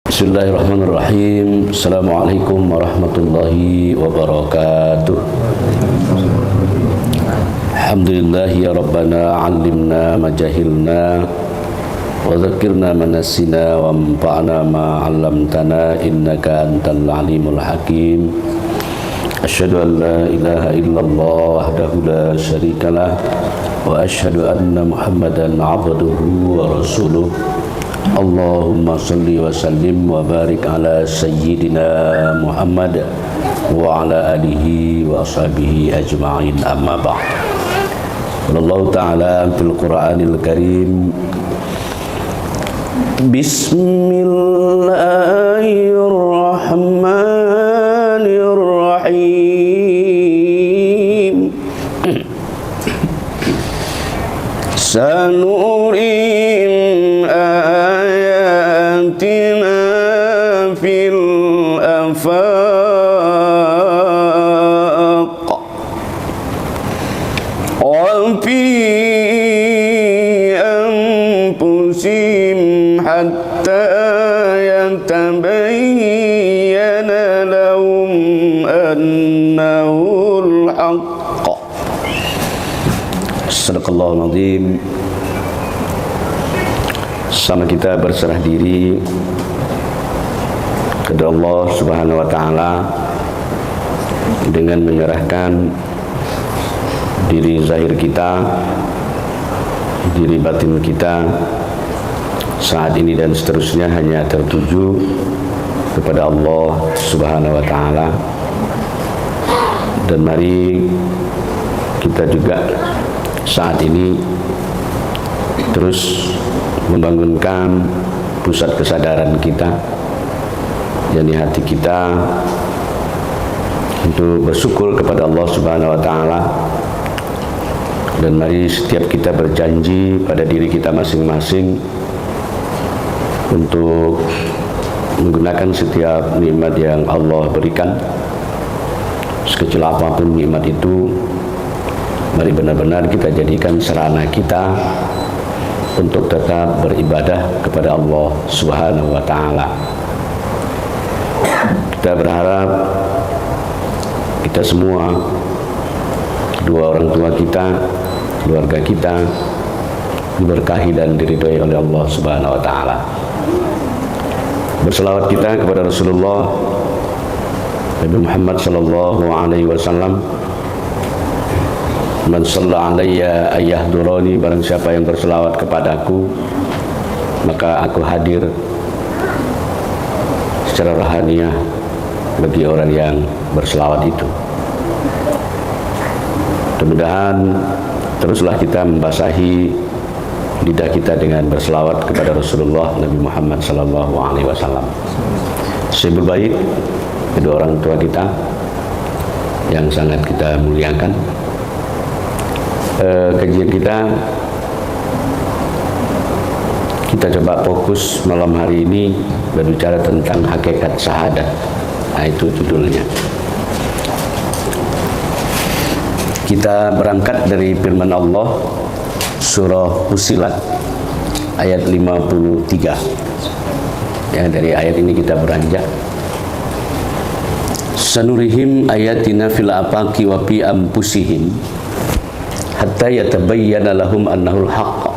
Bismillahirrahmanirrahim. Assalamualaikum warahmatullahi wabarakatuh. Alhamdulillah ya Rabbana alimna majahilna wa dzakirna manasina wa anfa'na ma 'allamtana innaka antal alimul hakim. Asyhadu an la ilaha illallah wahdahu la syarikalah wa asyhadu anna Muhammadan 'abduhu wa rasuluh. Allahumma salli wa sallim wa barik ala sayyidina Muhammad wa ala alihi wa ashabihi ajma'in, amma ba'd. Allah ta'ala fil Qur'anil Karim, Bismillahirrahmanirrahim. Sanurim ayatina fil afaq wa fi anfusihim hatta yatabayyana lahum annahul haqq. Sadaqallahul azim. Sama kita berserah diri kepada Allah Subhanahu wa taala dengan menyerahkan diri zahir kita, diri batin kita saat ini dan seterusnya hanya tertuju kepada Allah Subhanahu wa taala. Dan mari kita juga saat ini terus membangunkan pusat kesadaran kita, yakni hati kita, untuk bersyukur kepada Allah Subhanahu wa taala. Dan mari setiap kita berjanji pada diri kita masing-masing untuk menggunakan setiap nikmat yang Allah berikan, sekecil apapun nikmat itu, mari benar-benar kita jadikan sarana kita untuk tetap beribadah kepada Allah Subhanahu wa taala. Kita berharap kita semua, kedua orang tua kita, keluarga kita, diberkahi dan diridhoi oleh Allah Subhanahu wa taala. Berselawat kita kepada Rasulullah Nabi Muhammad sallallahu alaihi wasallam. Man shalla alayya ayyahdurani, barang siapa yang berselawat kepadaku maka aku hadir secara rohaniah bagi orang yang berselawat itu. Mudah-mudahan teruslah kita membasahi lidah kita dengan berselawat kepada Rasulullah Nabi Muhammad sallallahu alaihi wasallam. Sebab baik kedua orang tua kita yang sangat kita muliakan. Kajian kita coba fokus malam hari ini berbicara tentang hakikat syahadat. Nah, itu judulnya. Kita berangkat dari firman Allah surah Fussilat ayat 53. Ya, dari ayat ini kita beranjak. Sanurihim ayatina fil afaqi wa fi anfusihim hatta yatabayyana lahum annahul haqq.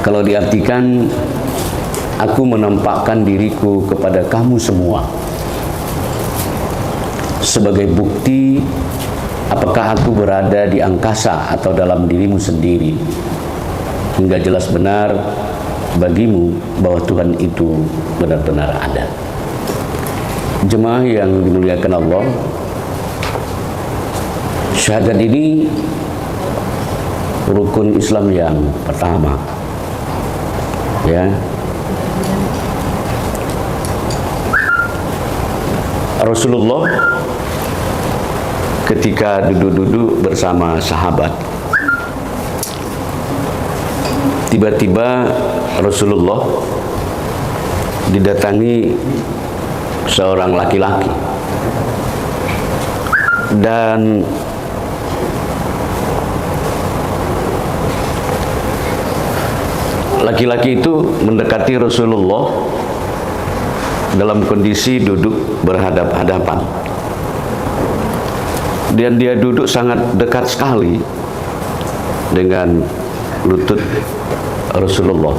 Kalau diartikan, aku menampakkan diriku kepada kamu semua sebagai bukti apakah aku berada di angkasa atau dalam dirimu sendiri, hingga jelas benar bagimu bahwa Tuhan itu benar-benar ada. Jemaah yang dimuliakan Allah, syahadat ini rukun Islam yang pertama, ya. Rasulullah ketika duduk-duduk bersama sahabat, tiba-tiba Rasulullah didatangi seorang laki-laki dan laki-laki itu mendekati Rasulullah dalam kondisi duduk berhadap-hadapan, dan dia duduk sangat dekat sekali dengan lutut Rasulullah,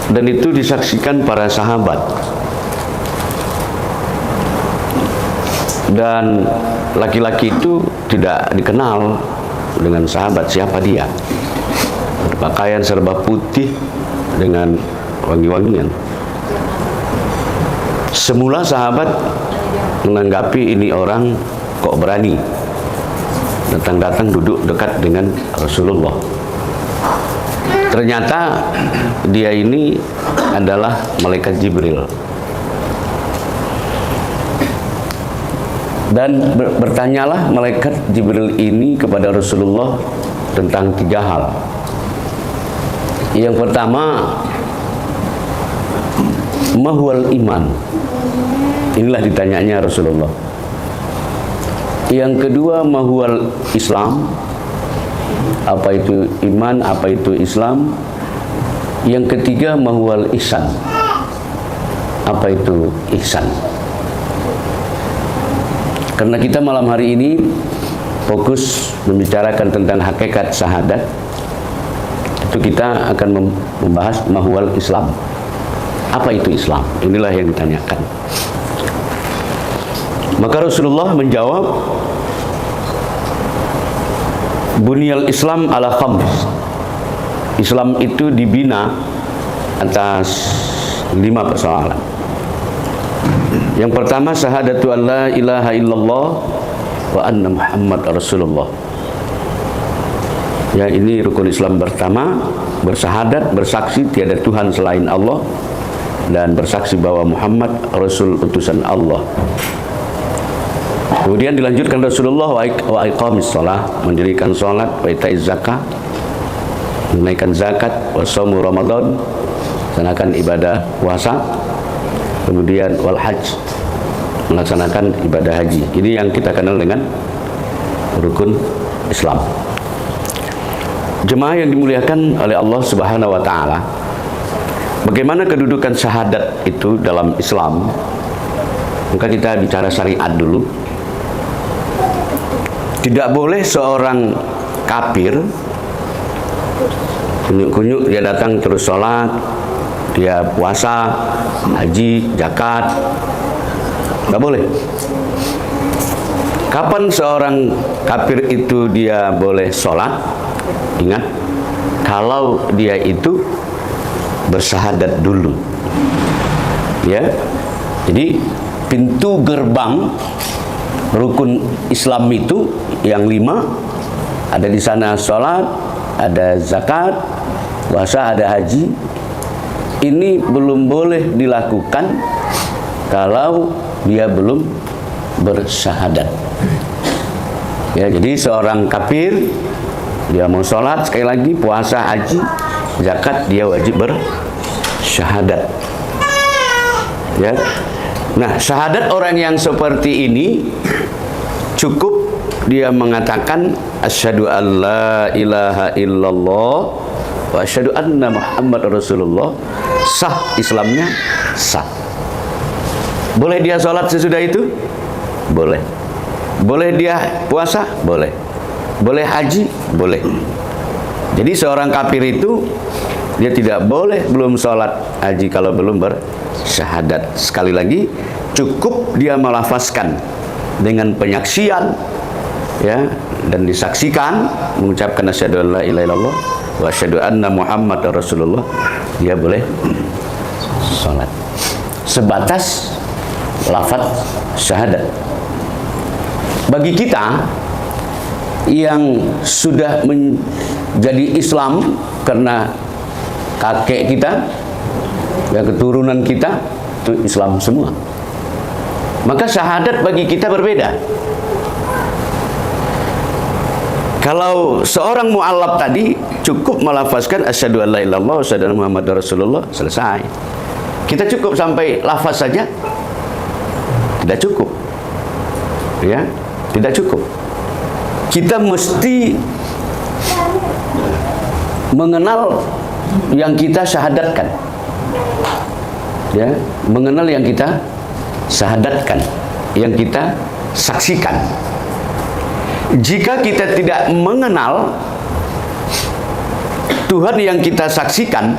dan itu disaksikan para sahabat. Dan laki-laki itu tidak dikenal dengan sahabat siapa dia, berpakaian serba putih dengan wangi-wangian. Semula sahabat menanggapi ini orang kok berani datang-datang duduk dekat dengan Rasulullah. Ternyata dia ini adalah malaikat Jibril. Dan bertanyalah malaikat Jibril ini kepada Rasulullah tentang 3 hal. Yang pertama, mahwal iman. Inilah ditanyanya Rasulullah. Yang kedua, mahwal Islam. Apa itu iman, apa itu Islam? Yang ketiga, mahwal ihsan. Apa itu ihsan? Karena kita malam hari ini fokus membicarakan tentang hakikat syahadat, itu kita akan membahas mahwal Islam. Apa itu Islam? Inilah yang ditanyakan. Maka Rasulullah menjawab, Bunyal Islam ala khams. Islam itu dibina atas 5 persoalan. Yang pertama, syahadatu an la ilaha illallah wa anna Muhammad Rasulullah. Ya, ini rukun Islam pertama, bersyahadat, bersaksi tiada Tuhan selain Allah, dan bersaksi bahwa Muhammad Rasul utusan Allah. Kemudian dilanjutkan Rasulullah wa iqamis shalah, mendirikan salat, wa itaiz zakat, menunaikan zakat, wa shaum Ramadan, melaksanakan ibadah puasa, kemudian wal hajj, melaksanakan ibadah haji. Ini yang kita kenal dengan rukun Islam. Jemaah yang dimuliakan oleh Allah Subhanahu wa taala, bagaimana kedudukan syahadat itu dalam Islam? Maka kita bicara syariat dulu. Tidak boleh seorang kafir kunyuk-kunyuk dia datang terus sholat, dia puasa, haji, zakat, nggak boleh. Kapan seorang kafir itu dia boleh sholat? Ingat, kalau dia itu bersyahadat dulu, ya. Jadi pintu gerbang rukun Islam itu yang 5 ada di sana: sholat, ada zakat, puasa, ada haji. Ini belum boleh dilakukan kalau dia belum bersyahadat. Ya, jadi seorang kafir dia mau sholat, sekali lagi puasa, haji, zakat, dia wajib bersyahadat. Ya. Nah, syahadat orang yang seperti ini cukup dia mengatakan asyhadu an la ilaha illallah wa asyhadu anna Muhammad Rasulullah. Sah Islamnya, sah. Boleh dia sholat sesudah itu? Boleh. Boleh dia puasa? Boleh. Boleh haji? Boleh. Jadi seorang kafir itu dia tidak boleh belum sholat, haji kalau belum bersyahadat. Sekali lagi, cukup dia melafazkan dengan penyaksian, ya, dan disaksikan mengucapkan asyhadu an la ilaha illallah wa asyhadu anna Muhammad Rasulullah, dia boleh sholat. Sebatas lafaz syahadat. Bagi kita yang sudah menjadi Islam karena kakek kita, ya, keturunan kita itu Islam semua, maka syahadat bagi kita berbeda. Kalau seorang mu'allaf tadi cukup melafazkan asyhadu an la ilaha illallah wa asyhadu anna Muhammadar Rasulullah, selesai. Kita cukup sampai lafaz saja? Tidak cukup. Ya, tidak cukup. Kita mesti mengenal yang kita syahadatkan. Ya, mengenal yang kita syahadatkan, yang kita saksikan. Jika kita tidak mengenal Tuhan yang kita saksikan,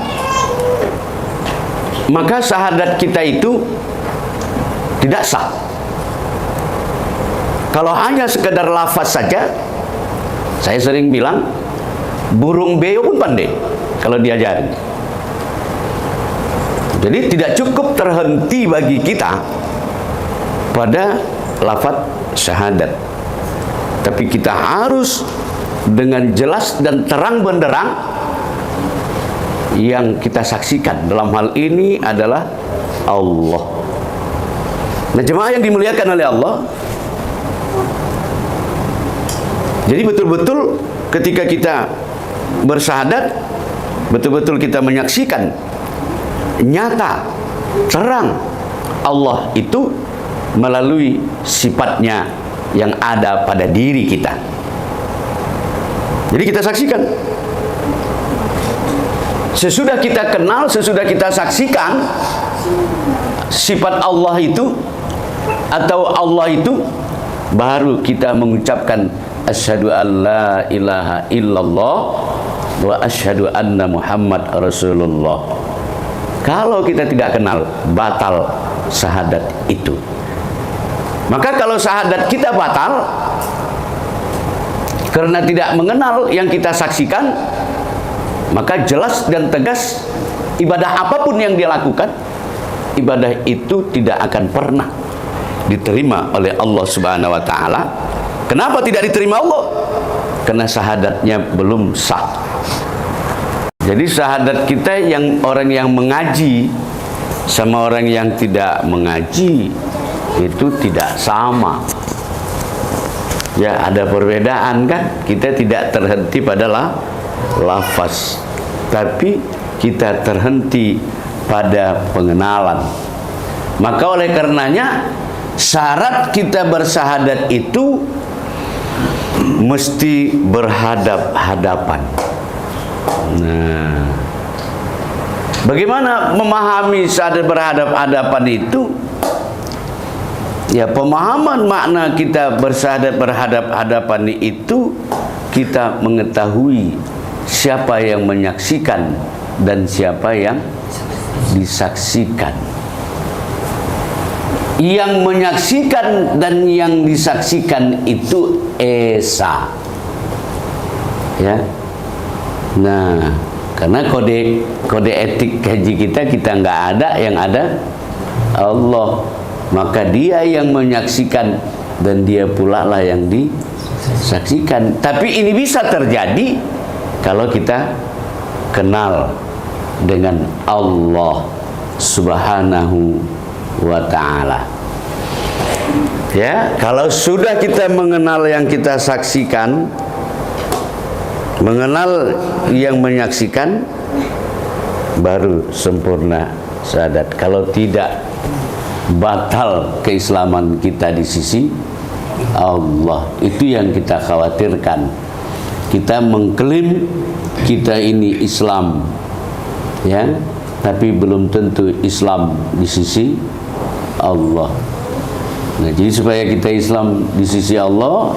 maka syahadat kita itu tidak sah. Kalau hanya sekedar lafaz saja, saya sering bilang burung beo pun pandai kalau diajarin. Jadi tidak cukup terhenti bagi kita pada lafaz syahadat, tapi kita harus dengan jelas dan terang benderang yang kita saksikan. Dalam hal ini adalah Allah. Nah, jemaah yang dimuliakan oleh Allah, jadi betul-betul ketika kita bersyahadat, betul-betul kita menyaksikan nyata, terang Allah itu melalui sifatnya yang ada pada diri kita. Jadi kita saksikan. Sesudah kita kenal, sesudah kita saksikan sifat Allah itu atau Allah itu, baru kita mengucapkan asyhadu an la ilaha illallah wa asyhadu anna Muhammad Rasulullah. Kalau kita tidak kenal, batal syahadat itu. Maka kalau syahadat kita batal karena tidak mengenal yang kita saksikan, maka jelas dan tegas ibadah apapun yang dia lakukan, ibadah itu tidak akan pernah diterima oleh Allah Subhanahu wa taala. Kenapa tidak diterima Allah? Karena syahadatnya belum sah. Jadi syahadat kita, yang orang yang mengaji sama orang yang tidak mengaji itu tidak sama. Ya, ada perbedaan kan? Kita tidak terhenti pada lafaz, tapi kita terhenti pada pengenalan. Maka oleh karenanya syarat kita bersyahadat itu mesti berhadap-hadapan. Nah, bagaimana memahami syahadat berhadap-hadapan itu? Ya, pemahaman makna kita bersyahadat berhadap-hadapan itu, kita mengetahui siapa yang menyaksikan dan siapa yang disaksikan. Yang menyaksikan dan yang disaksikan itu esa. Ya. Nah, karena kode etik haji kita nggak ada, yang ada Allah. Maka dia yang menyaksikan dan dia pula lah yang disaksikan. Tapi ini bisa terjadi kalau kita kenal dengan Allah Subhanahu wa ta'ala. Ya, kalau sudah kita mengenal yang kita saksikan, mengenal yang menyaksikan, baru sempurna syahadat. Kalau tidak, batal keislaman kita di sisi Allah. Itu yang kita khawatirkan. Kita mengklaim kita ini Islam, ya, tapi belum tentu Islam di sisi Allah. Nah, jadi supaya kita Islam di sisi Allah,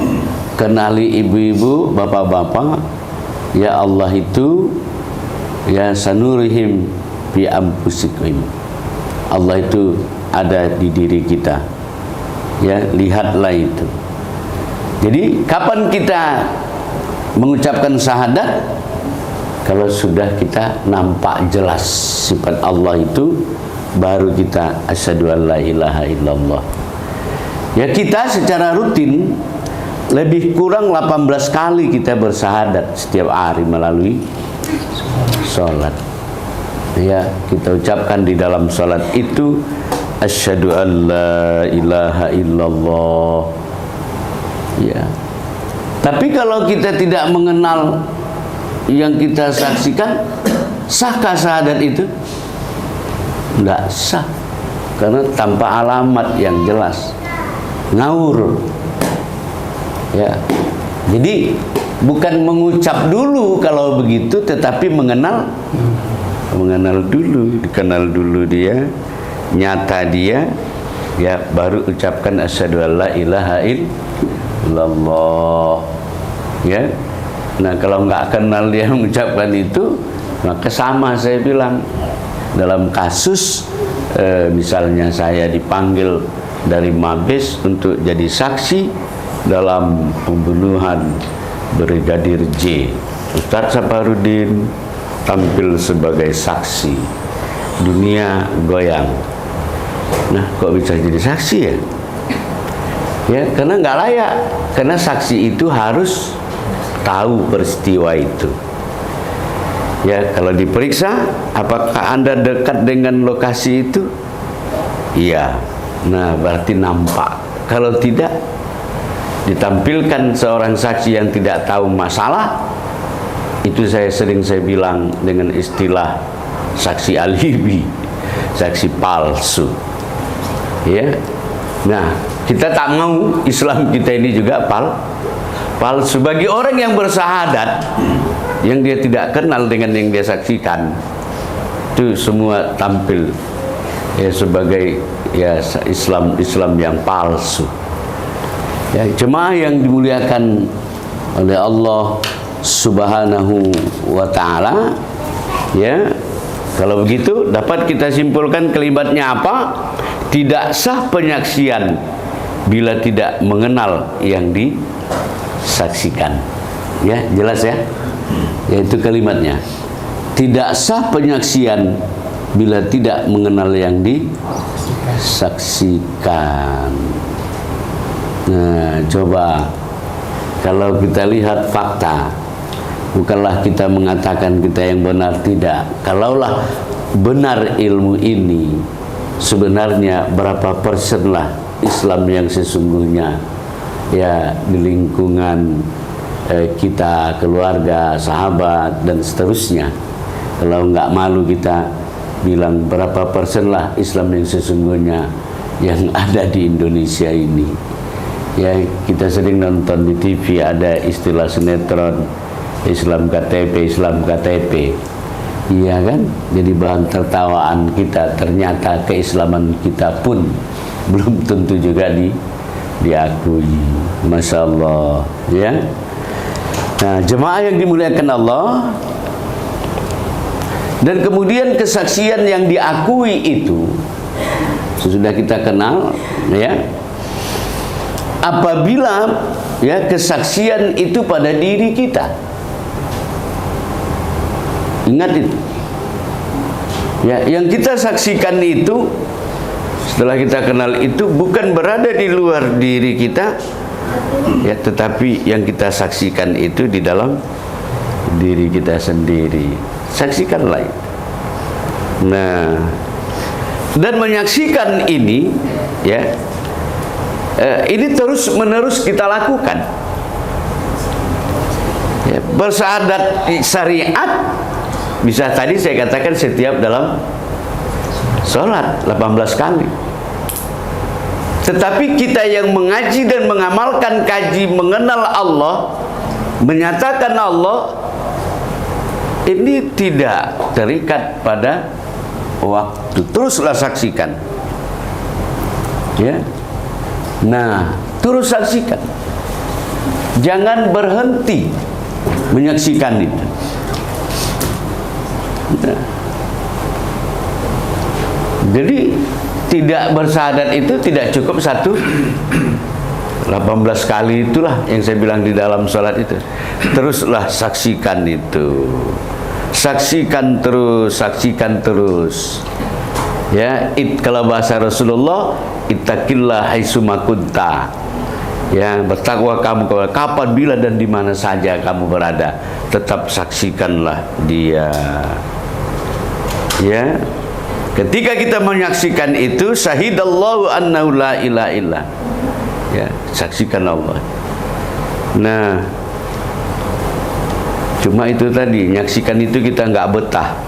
kenali ibu-ibu, bapak-bapak, ya Allah itu, ya sanurihim bi anfusikum. Allah itu ada di diri kita. Ya, lihatlah itu. Jadi kapan kita mengucapkan syahadat? Kalau sudah kita nampak jelas sifat Allah itu, baru kita asyhadu an la ilaha illallah. Ya, kita secara rutin lebih kurang 18 kali kita bersyahadat setiap hari melalui sholat. Ya, kita ucapkan di dalam sholat itu asyhadu an la ilaha illallah. Ya. Tapi kalau kita tidak mengenal yang kita saksikan, sahkah syahadat itu? Tidak sah, karena tanpa alamat yang jelas, ngawur. Ya, jadi bukan mengucap dulu kalau begitu, tetapi mengenal mengenal dulu, dikenal dulu dia, nyata dia, ya baru ucapkan asyhadu alla ilaha illallah. Ya. Nah, kalau nggak kenal dia mengucapkan itu, maka sama saya bilang dalam kasus misalnya saya dipanggil dari Mabes untuk jadi saksi dalam pembunuhan Brigadir J. Ustadz Saparudin tampil sebagai saksi, dunia goyang. Nah, kok bisa jadi saksi ya? Ya, karena nggak layak. Karena saksi itu harus tahu peristiwa itu. Ya, kalau diperiksa, apakah Anda dekat dengan lokasi itu? Iya. Nah, berarti nampak. Kalau tidak, ditampilkan seorang saksi yang tidak tahu masalah, itu saya bilang dengan istilah saksi alibi, saksi palsu. Ya. Nah, kita tak mau Islam kita ini juga palsu. Bagi orang yang bersahadat, yang dia tidak kenal dengan yang dia saksikan, itu semua tampil ya sebagai ya Islam yang palsu. Ya, jemaah yang dimuliakan oleh Allah Subhanahu wa ta'ala, ya, kalau begitu dapat kita simpulkan kalimatnya apa? Tidak sah penyaksian bila tidak mengenal yang disaksikan. Ya, jelas ya? Yaitu kalimatnya. Tidak sah penyaksian bila tidak mengenal yang disaksikan. Nah, coba kalau kita lihat fakta, bukanlah kita mengatakan kita yang benar, tidak. Kalaulah benar ilmu ini, sebenarnya berapa persen lah Islam yang sesungguhnya ya di lingkungan kita, keluarga, sahabat dan seterusnya. Kalau nggak malu kita bilang berapa persen lah Islam yang sesungguhnya yang ada di Indonesia ini. Ya, kita sering nonton di TV ada istilah sinetron Islam KTP. Iya kan? Jadi bahan tertawaan kita. Ternyata keislaman kita pun belum tentu juga diakui. Masya Allah. Ya. Nah, jemaah yang dimuliakan Allah, dan kemudian kesaksian yang diakui itu sudah kita kenal, ya. Apabila ya kesaksian itu pada diri kita, ingat itu. Ya, yang kita saksikan itu setelah kita kenal itu bukan berada di luar diri kita, ya, tetapi yang kita saksikan itu di dalam diri kita sendiri. Saksikanlah itu. Nah, dan menyaksikan ini, ya, ini terus menerus kita lakukan. Ya, bersyahadat syariat bisa tadi saya katakan setiap dalam sholat 18 kali. Tetapi kita yang mengaji dan mengamalkan kaji mengenal Allah, menyatakan Allah, ini tidak terikat pada waktu. Teruslah saksikan. Ya. Nah, terus saksikan. Jangan berhenti menyaksikan itu. Nah. Jadi tidak bersyahadat itu tidak cukup 18 kali itulah yang saya bilang di dalam sholat itu. Teruslah saksikan itu. Saksikan terus. Ya, kalau bahasa Rasulullah, ittaqillah haitsuma kunta. Ya, bertakwa kamu kapan, bila dan di mana saja kamu berada, tetap saksikanlah dia. Ya. Ketika kita menyaksikan itu, syahidallahu annahu la ilaha illa. Ya, saksikan Allah. Nah, cuma itu tadi, menyaksikan itu kita nggak betah.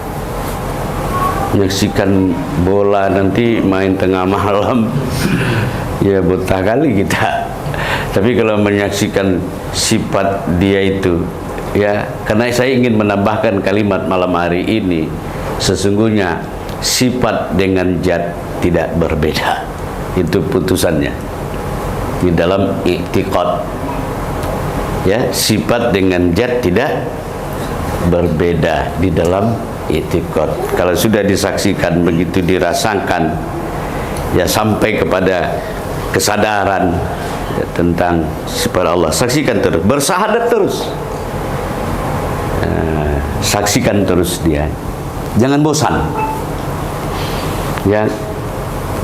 Menyaksikan bola nanti main tengah malam, ya betah kali kita. Tapi kalau menyaksikan sifat dia itu, ya, karena saya ingin menambahkan kalimat malam hari ini, sesungguhnya sifat dengan zat tidak berbeda. Itu putusannya di dalam i'tiqad. Ya, sifat dengan zat tidak berbeda di dalam i'tiqad. Kalau sudah disaksikan, begitu dirasakan, ya sampai kepada kesadaran ya, tentang sifat Allah, saksikan terus, bersahadat terus, saksikan terus dia, jangan bosan. Ya,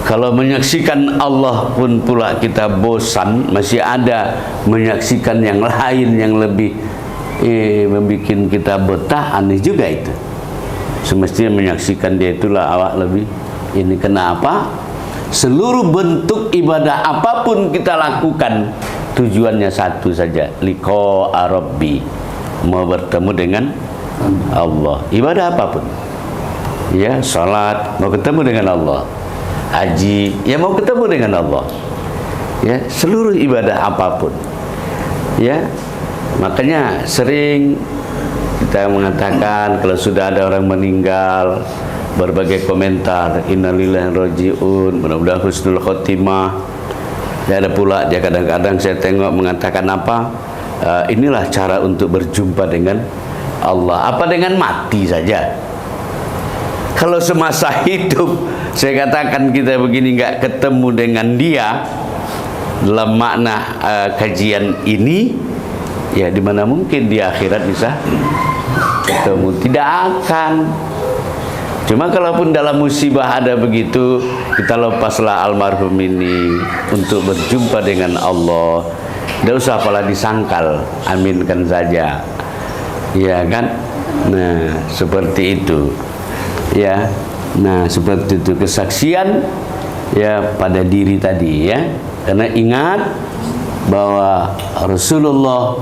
kalau menyaksikan Allah pun pula kita bosan, masih ada menyaksikan yang lain yang lebih membuat kita betah, aneh juga itu. Semestinya menyaksikan dia itulah awak lebih ini. Kenapa? Seluruh bentuk ibadah apapun kita lakukan tujuannya satu saja, liqa rabbi, mau bertemu dengan Allah. Ibadah apapun, ya, salat mau ketemu dengan Allah, haji ya mau ketemu dengan Allah, ya, seluruh ibadah apapun, ya. Makanya sering kita mengatakan kalau sudah ada orang meninggal, berbagai komentar, innalillahi wa inna ilaihi raji'un, mudah-mudahan husnul khotimah. Ya, ada pula dia kadang-kadang saya tengok mengatakan apa, inilah cara untuk berjumpa dengan Allah. Apa dengan mati saja? Kalau semasa hidup saya katakan kita begini nggak ketemu dengan dia dalam makna kajian ini, ya di mana mungkin di akhirat bisa ketemu? Tidak akan. Cuma kalaupun dalam musibah ada begitu, kita lepaslah almarhum ini untuk berjumpa dengan Allah. Tidak usah apalah disangkal, aminkan saja, ya kan? Nah seperti itu, ya. Nah seperti itu kesaksian ya pada diri tadi, ya. Karena ingat bahwa Rasulullah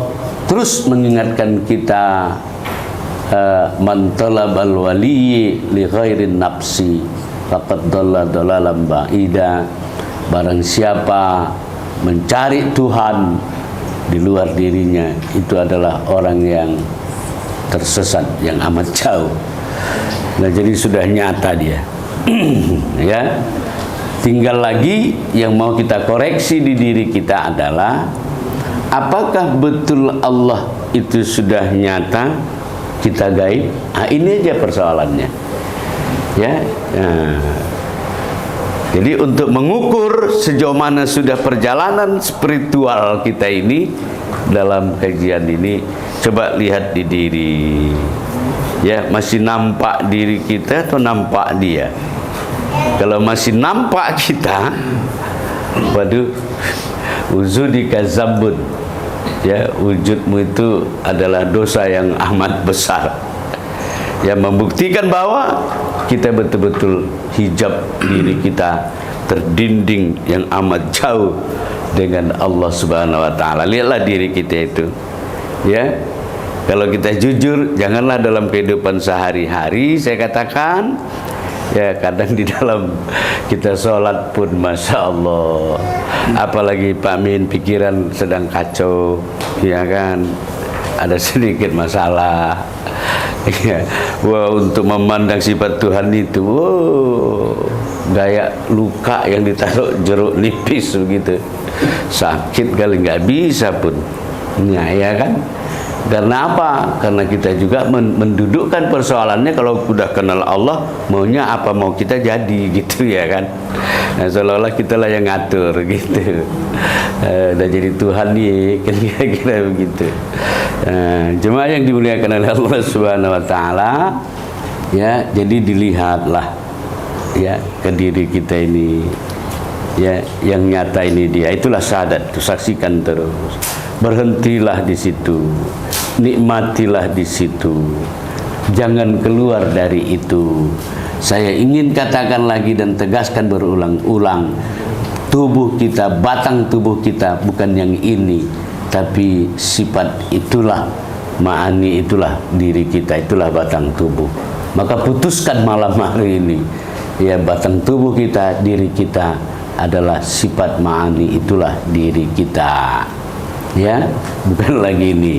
terus mengingatkan kita, man talabal wali li ghairin nafsi faqad dhalla dhalalan ba'ida. Barang siapa mencari Tuhan di luar dirinya, itu adalah orang yang tersesat yang amat jauh. Nah jadi sudah nyata dia. Ya, tinggal lagi yang mau kita koreksi di diri kita adalah apakah betul Allah itu sudah nyata, kita gaib? Nah, ini aja persoalannya, ya. Nah, jadi untuk mengukur sejauh mana sudah perjalanan spiritual kita ini dalam kajian ini, coba lihat di diri, ya, masih nampak diri kita atau nampak dia? Kalau masih nampak kita, waduh, wujudika zambun, ya, wujudmu itu adalah dosa yang amat besar, yang membuktikan bahwa kita betul-betul hijab diri kita terdinding yang amat jauh dengan Allah Subhanahu wa taala. Lihatlah diri kita itu, ya. Kalau kita jujur, janganlah dalam kehidupan sehari-hari, saya katakan, ya, kadang di dalam kita sholat pun Masya Allah, apalagi Pak Min pikiran sedang kacau, ya kan, ada sedikit masalah, ya. Wah, untuk memandang sifat Tuhan itu, wow, gaya luka yang ditaruh jeruk nipis begitu, sakit kali, nggak bisa pun, ya kan. Karena apa? Karena kita juga mendudukkan persoalannya, kalau sudah kenal Allah, maunya apa mau kita jadi, gitu, ya kan. Nah, seolah-olah kita lah yang ngatur, gitu. Udah jadi Tuhan nih, kan kira-kira begitu. Cuma yang dimuliakan oleh Allah Subhanahu wa taala, ya, jadi dilihatlah, ya, ke diri kita ini, ya, yang nyata ini dia. Itulah syahadat, saksikan terus. Berhentilah di situ, nikmatilah di situ, jangan keluar dari itu. Saya ingin katakan lagi dan tegaskan berulang-ulang, tubuh kita, batang tubuh kita bukan yang ini, tapi sifat itulah, ma'ani itulah diri kita, itulah batang tubuh. Maka putuskan malam hari ini, ya, batang tubuh kita, diri kita adalah sifat ma'ani, itulah diri kita, ya, bukan lagi ini.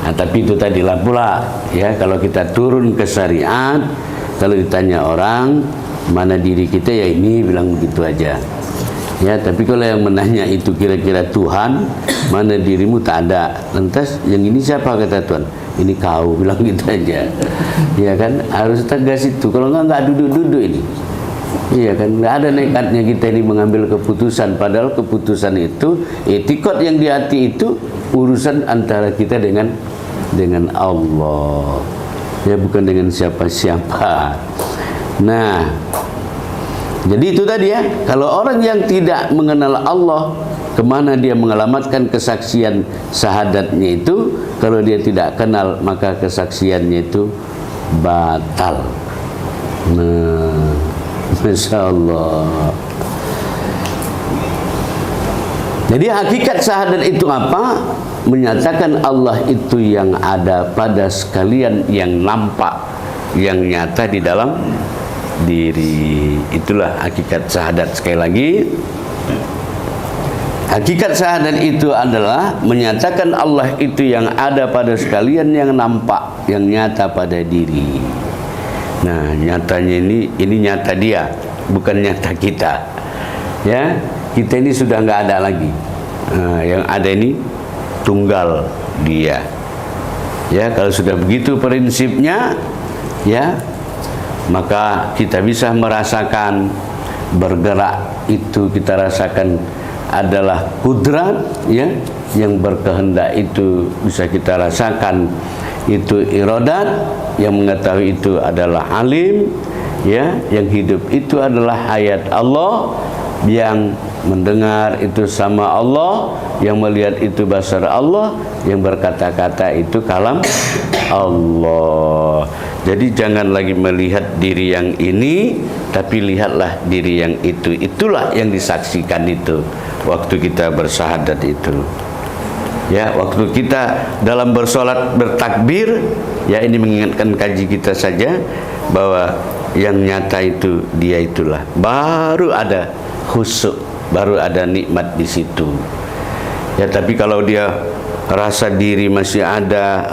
Nah, tapi itu tadilah pula, ya, kalau kita turun ke syariat, kalau ditanya orang mana diri kita, ya ini bilang begitu aja. Ya, tapi kalau yang menanya itu kira-kira Tuhan, mana dirimu, tak ada. Lantas yang ini siapa, kata Tuhan? Ini kau, bilang gitu aja. Ya kan, harus tegas itu. Kalau enggak duduk-duduk ini. Iya kan, nggak ada nekatnya kita ini mengambil keputusan. Padahal keputusan itu, etikot yang di hati itu urusan antara kita dengan Allah. Ya, bukan dengan siapa-siapa. Nah, jadi itu tadi ya, kalau orang yang tidak mengenal Allah, kemana dia mengalamatkan kesaksian syahadatnya itu? Kalau dia tidak kenal, maka kesaksiannya itu batal. Nah, Masya Allah. Jadi hakikat syahadat itu apa? Menyatakan Allah itu yang ada pada sekalian, yang nampak, yang nyata di dalam diri. Itulah hakikat syahadat. Sekali lagi, hakikat syahadat itu adalah menyatakan Allah itu yang ada pada sekalian, yang nampak, yang nyata pada diri. Nah, nyatanya ini nyata dia, bukan nyata kita. Ya, kita ini sudah nggak ada lagi. Nah, yang ada ini tunggal dia. Ya, kalau sudah begitu prinsipnya, ya, maka kita bisa merasakan bergerak itu kita rasakan adalah kudrat, ya, yang berkehendak itu bisa kita rasakan itu iradat, yang mengetahui itu adalah alim, ya, yang hidup itu adalah hayat Allah, yang mendengar itu sama Allah, yang melihat itu basar Allah, yang berkata-kata itu kalam Allah. Jadi jangan lagi melihat diri yang ini, tapi lihatlah diri yang itu. Itulah yang disaksikan itu waktu kita bersyahadat itu. Ya, waktu kita dalam bersolat bertakbir, ya, ini mengingatkan kaji kita saja bahwa yang nyata itu dia itulah. Baru ada khusyuk, baru ada nikmat di situ. Ya, tapi kalau dia rasa diri masih ada,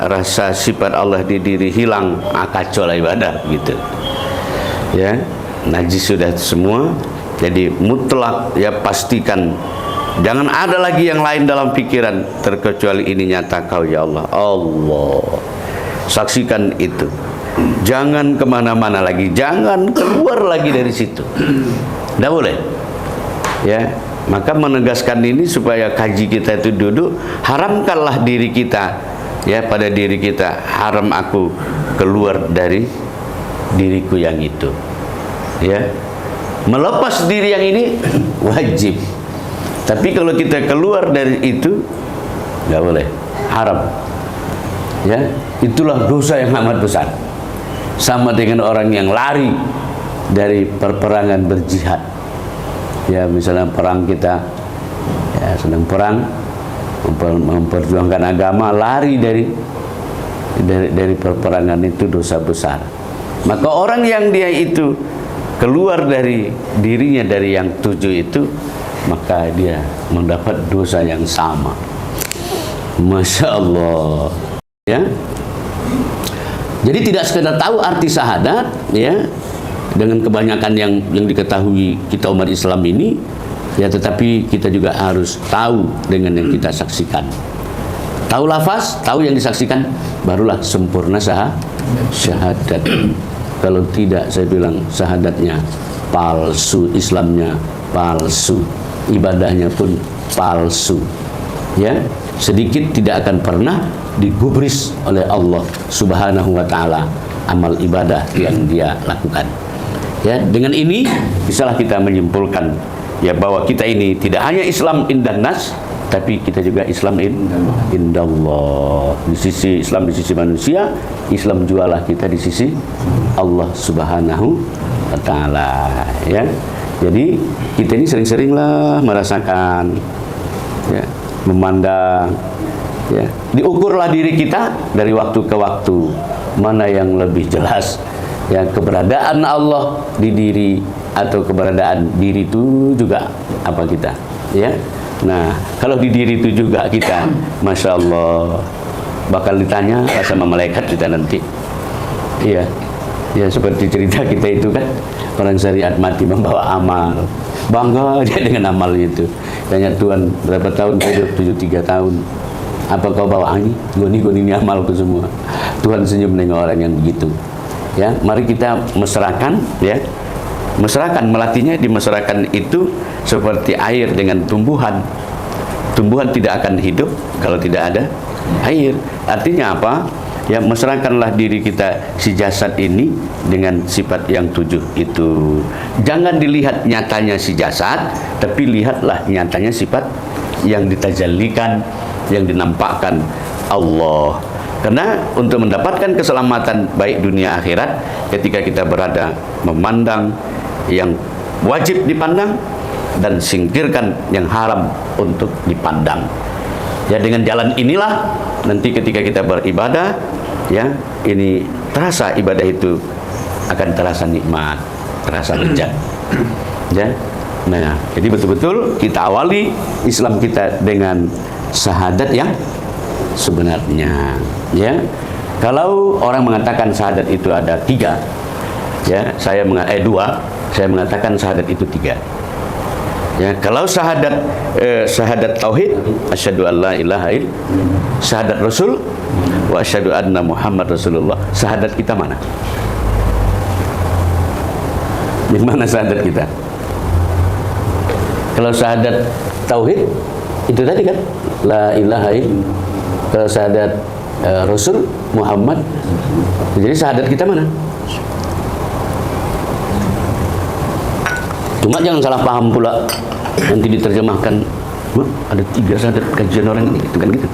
rasa sifat Allah di diri hilang, kacau lah ibadah gitu. Ya, najis sudah semua. Jadi mutlak, ya, pastikan jangan ada lagi yang lain dalam pikiran terkecuali ini nyata kau, ya Allah. Allah, saksikan itu. Jangan kemana-mana lagi, jangan keluar lagi dari situ. Tidak boleh. Ya, maka menegaskan ini supaya kaji kita itu duduk. Haramkanlah diri kita, ya, pada diri kita. Haram aku keluar dari diriku yang itu. Ya, melepas diri yang ini wajib. Tapi kalau kita keluar dari itu, nggak boleh, haram. Ya, itulah dosa yang amat besar. Sama dengan orang yang lari dari perperangan berjihad. Ya, misalnya perang kita, ya, sedang perang memperjuangkan agama, lari dari perperangan itu dosa besar. Maka orang yang dia itu keluar dari dirinya dari yang 7 itu, maka dia mendapat dosa yang sama. Masya Allah. Ya, jadi tidak sekedar tahu arti syahadat, ya, dengan kebanyakan yang diketahui kita umat Islam ini, ya, tetapi kita juga harus tahu dengan yang kita saksikan. Tahu lafaz, tahu yang disaksikan, barulah sempurna syahadat. Kalau tidak, saya bilang syahadatnya palsu, Islamnya palsu, ibadahnya pun palsu. Ya, sedikit tidak akan pernah digubris oleh Allah Subhanahu wa taala amal ibadah yang dia lakukan. Ya, dengan ini bisalah kita menyimpulkan, ya, bahwa kita ini tidak hanya Islam indan nas, tapi kita juga Islam indallah. Di sisi Islam, di sisi manusia, Islam jualah kita di sisi Allah Subhanahu wa taala. Ya, jadi kita ini sering-seringlah merasakan, ya, memandang, ya, diukurlah diri kita dari waktu ke waktu, mana yang lebih jelas, ya, keberadaan Allah di diri atau keberadaan diri itu juga apa kita, ya. Nah, kalau di diri itu juga kita, Masya Allah, bakal ditanya sama malaikat kita nanti. Iya, Ya seperti cerita kita itu kan, orang syariat mati membawa amal, bangga dia dengan amal itu. Tanya Tuhan, berapa tahun hidup? 73 tahun. Apa kau bawa ini? Goni amalku semua. Tuhan senyum dengan orang yang begitu. Ya, mari kita mesrakan, ya, mesrakan, melatihnya di mesrakan itu seperti air dengan tumbuhan. Tumbuhan tidak akan hidup kalau tidak ada air. Artinya apa? Ya, mesrakanlah diri kita, si jasad ini dengan sifat yang 7 itu. Jangan dilihat nyatanya si jasad, tapi lihatlah nyatanya sifat yang ditajallikan, yang dinampakkan Allah. Karena untuk mendapatkan keselamatan baik dunia akhirat, ketika kita berada memandang yang wajib dipandang dan singkirkan yang haram untuk dipandang. Ya, dengan jalan inilah nanti ketika kita beribadah, ya, ini terasa ibadah itu akan terasa nikmat, terasa lezat. Ya. Nah, jadi betul-betul kita awali Islam kita dengan syahadat yang sebenarnya. Ya. Kalau orang mengatakan syahadat itu ada 3, ya, dua, saya mengatakan syahadat itu 3. Ya, kalau syahadat tauhid, asyhadu an la ilaha illallah, syahadat Rasul wa asyhadu anna Muhammad Rasulullah. Syahadat kita mana? Di mana syahadat kita? Kalau syahadat tauhid itu tadi kan la ilaha illallah. Kalau syahadat Rasul Muhammad, jadi syahadat kita mana? Cuma jangan salah paham pula, nanti diterjemahkan ada 3 syahadat kajian orang ini, gitu kan gitu.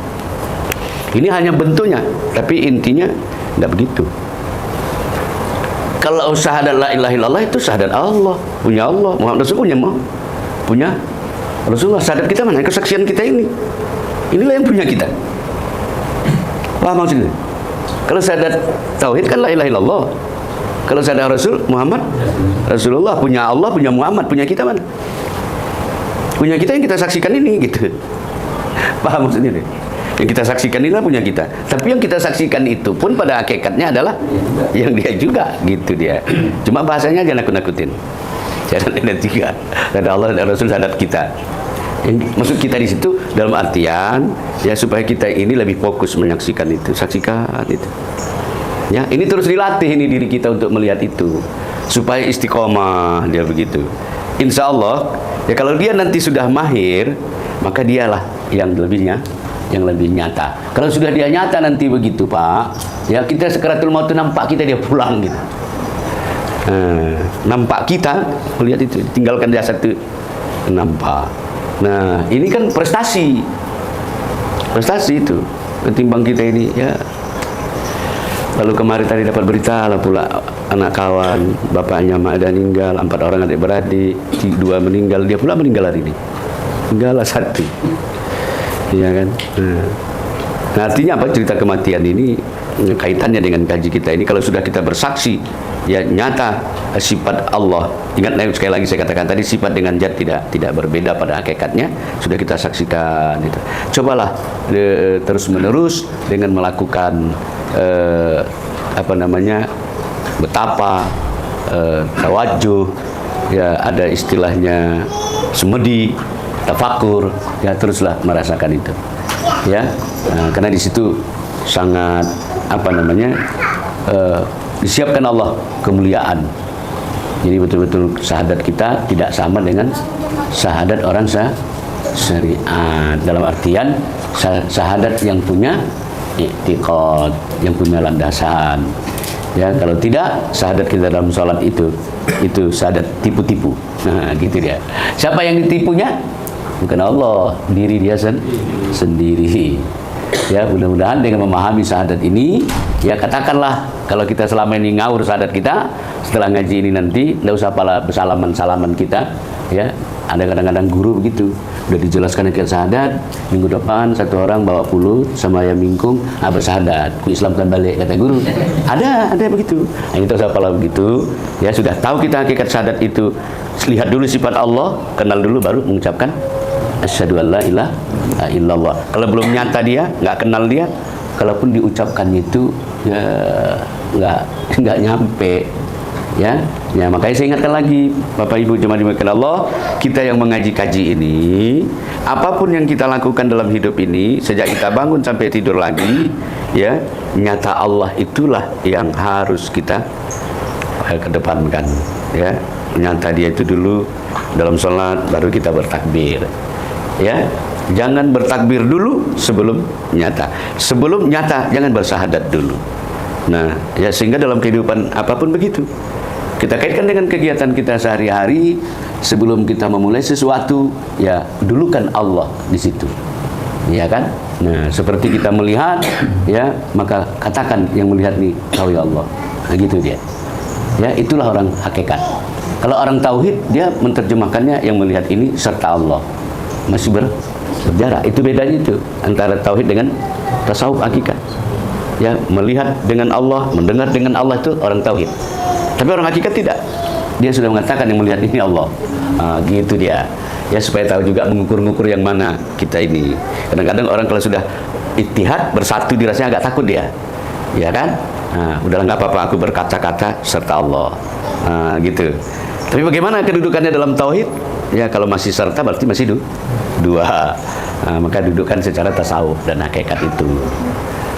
Ini hanya bentuknya, tapi intinya enggak begitu. Kalau syahadat la ilaha illallah itu syahadat Allah, punya Allah, Muhammad Rasul punya Rasulullah. Syahadat kita mana? Kesaksian kita ini. Inilah yang punya kita. Paham maksudnya? Kalau syahadat tauhid kan la ilaha illallah. Kalau syahadat Rasul Muhammad Rasulullah, punya Allah, punya Muhammad, punya kita mana? Punya kita yang kita saksikan ini, gitu. Paham maksudnya? Yang kita saksikan inilah punya kita. Tapi yang kita saksikan itu pun pada hakikatnya adalah yang dia juga, gitu dia. Cuma bahasanya jangan nakut-nakutin. Jangan ada 3. Ada Allah, ada Rasul, syahadat kita. Yang maksud kita di situ dalam artian ya supaya kita ini lebih fokus menyaksikan itu, saksikan itu. Ya, ini terus dilatih ini diri kita untuk melihat itu supaya istiqomah dia begitu. Insya Allah ya, kalau dia nanti sudah mahir, maka dialah yang lebih nyata. Kalau sudah dia nyata nanti begitu Pak, ya kita sekaratul maut nampak kita dia pulang gitu. Nampak kita melihat itu, tinggalkan jasad itu nampak. Nah, ini kan prestasi itu ketimbang kita ini ya. Lalu kemarin tadi dapat berita lah pula anak kawan, bapaknya ada meninggal, 4 orang adik-beradik, 2 meninggal, dia pula meninggal hari ini. Tinggal 1. Iya kan? Nah, artinya apa cerita kematian ini kaitannya dengan kaji kita ini. Kalau sudah kita bersaksi ya nyata sifat Allah. Ingat sekali lagi saya katakan tadi, sifat dengan zat tidak berbeda pada hakikatnya, sudah kita saksikan itu. Cobalah terus menerus dengan melakukan betapa tawajuh, ya ada istilahnya semedi, tafakur, ya teruslah merasakan itu, ya. Karena di situ sangat disiapkan Allah kemuliaan. Jadi betul-betul syahadat kita tidak sama dengan syahadat orang syariat, dalam artian syahadat yang punya i'tiqad, yang punya landasan. Ya, kalau tidak syahadat kita dalam sholat itu syahadat tipu-tipu. Nah, gitu dia. Siapa yang ditipunya? Bukan Allah, diri dia sendiri. Ya, mudah-mudahan dengan memahami syahadat ini, ya katakanlah kalau kita selama ini ngawur syahadat kita, setelah ngaji ini nanti tidak usah pala bersalaman-salaman kita, ya. Ada kadang-kadang guru begitu, udah dijelaskan hakikat syahadat, minggu depan 1 orang bawa pulut sama ayam mingkung, bersyahadat, ku Islamkan balik, kata guru. Ada begitu. Nah, itu usah pala begitu, ya sudah tahu kita hakikat syahadat itu, lihat dulu sifat Allah, kenal dulu baru mengucapkan asyhadu an la ilaha illallah. Kalau belum nyata dia, nggak kenal dia, kalaupun diucapkan itu ya nggak nyampe. Ya, makanya saya ingatkan lagi, Bapak Ibu jemaah dimuliakan Allah, kita yang mengaji kaji ini, apapun yang kita lakukan dalam hidup ini, sejak kita bangun sampai tidur lagi, ya, nyata Allah itulah yang harus kita kedepankan. Ya, nyata Dia itu dulu dalam sholat, baru kita bertakbir. Ya, jangan bertakbir dulu sebelum nyata. Sebelum nyata, jangan bersahadat dulu. Nah, ya sehingga dalam kehidupan apapun begitu. Kita kaitkan dengan kegiatan kita sehari-hari, sebelum kita memulai sesuatu, ya dulukan Allah di situ. Ya kan? Nah, seperti kita melihat, ya, maka katakan yang melihat nih, tahu ya Allah. Nah, gitu dia. Ya, itulah orang hakikat. Kalau orang tauhid, dia menerjemahkannya yang melihat ini serta Allah. Masih berjarak. Itu bedanya itu antara tauhid dengan tasawuf hakikat. Ya, melihat dengan Allah, mendengar dengan Allah itu orang tauhid. Tapi orang hakikat tidak. Dia sudah mengatakan yang melihat ini Allah. Gitu dia. Ya, supaya tahu juga mengukur-ngukur yang mana kita ini. Kadang-kadang orang kalau sudah ittihad, bersatu dirasanya agak takut dia. Ya kan? Udahlah nggak apa-apa, aku berkata-kata serta Allah. Gitu. Tapi bagaimana kedudukannya dalam tauhid? Ya, kalau masih serta berarti masih dua. Maka dudukan secara tasawuf dan hakikat itu.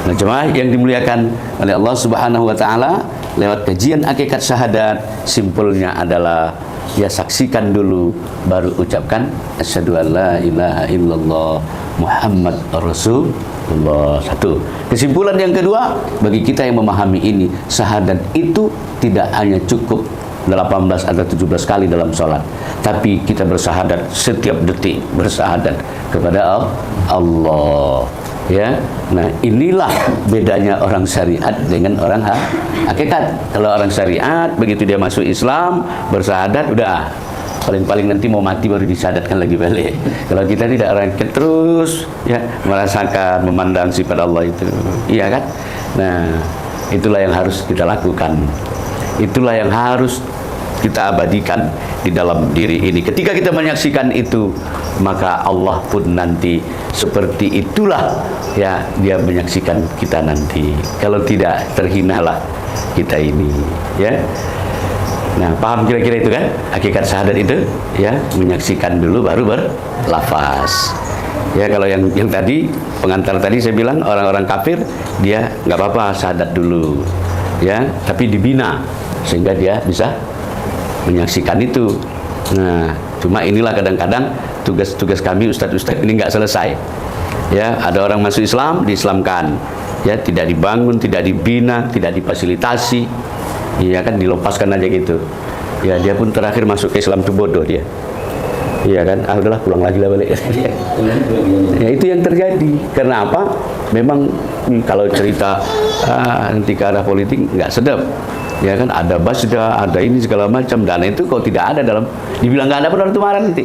Nah, jemaah yang dimuliakan oleh Allah Subhanahu wa taala, lewat kajian hakikat syahadat, simpulnya adalah ya saksikan dulu baru ucapkan asyhadu alla ilaha illallah Muhammad Rasulullah. Satu. Kesimpulan yang kedua, bagi kita yang memahami ini, syahadat itu tidak hanya cukup 18 atau 17 kali dalam sholat, tapi kita bersahadat setiap detik, bersahadat kepada Allah. Ya, nah inilah bedanya orang syariat dengan orang hakikat. Kalau orang syariat, begitu dia masuk Islam, bersahadat, udah paling-paling nanti mau mati baru disyahadatkan lagi balik. Kalau kita tidak, orang terus ya merasakan, memandang sifat Allah itu, iya kan? Nah, itulah yang harus kita lakukan. Itulah yang harus kita abadikan di dalam diri ini. Ketika kita menyaksikan itu, maka Allah pun nanti seperti itulah ya, dia menyaksikan kita nanti. Kalau tidak, terhinalah kita ini, ya. Nah, paham kira-kira itu kan? Hakikat syahadat itu, ya, menyaksikan dulu baru berlafaz. Ya, kalau yang tadi pengantar tadi saya bilang orang-orang kafir, dia nggak apa-apa syahadat dulu, ya, tapi dibina sehingga dia bisa menyaksikan itu. Nah, cuma inilah kadang-kadang tugas-tugas kami ustadz-ustadz ini nggak selesai. Ya, ada orang masuk Islam, diislamkan, ya, tidak dibangun, tidak dibina, tidak difasilitasi, ya kan, dilepaskan aja gitu. Ya, dia pun terakhir masuk ke Islam itu bodoh dia. Iya kan, udahlah pulang lagi lah balik. Ya, itu yang terjadi. Karena apa? Memang kalau cerita nanti ke arah politik nggak sedap. Ya kan, ada basda, ada ini segala macam, dana itu kalau tidak ada dalam, dibilang nggak ada pun orang itu marah nanti.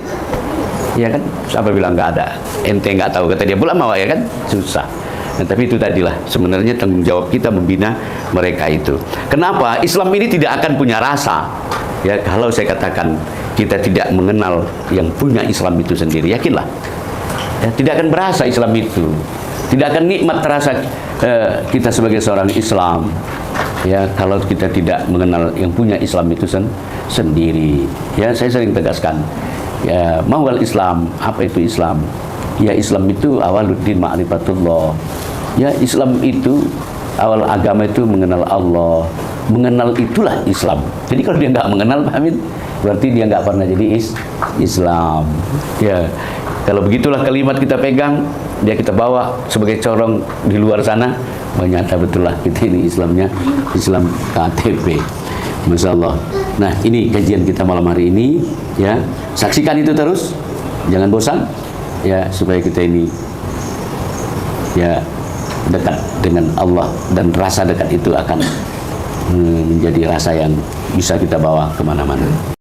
Ya kan, siapa bilang nggak ada? Ente nggak tahu, kata dia pula mau, ya kan, susah. Nah, tapi itu tadilah sebenarnya tanggung jawab kita membina mereka itu. Kenapa? Islam ini tidak akan punya rasa. Ya, kalau saya katakan kita tidak mengenal yang punya Islam itu sendiri, yakinlah. Ya, tidak akan berasa Islam itu. Tidak akan nikmat terasa kita sebagai seorang Islam. Ya, kalau kita tidak mengenal yang punya Islam itu sendiri. Ya, saya sering tegaskan. Ya, mawal Islam, apa itu Islam? Ya, Islam itu awaluddin ma'rifatullah. Ya, Islam itu awal agama itu mengenal Allah. Mengenal itulah Islam. Jadi kalau dia nggak mengenal, pahamin, berarti dia nggak pernah jadi Islam. Ya, kalau begitulah kalimat kita pegang, dia kita bawa sebagai corong di luar sana, ternyata betul lah kita ini Islamnya Islam KTP. Masya Allah. Nah, ini kajian kita malam hari ini, ya, saksikan itu terus, jangan bosan, ya, supaya kita ini ya dekat dengan Allah, dan rasa dekat itu akan menjadi rasa yang bisa kita bawa kemana-mana.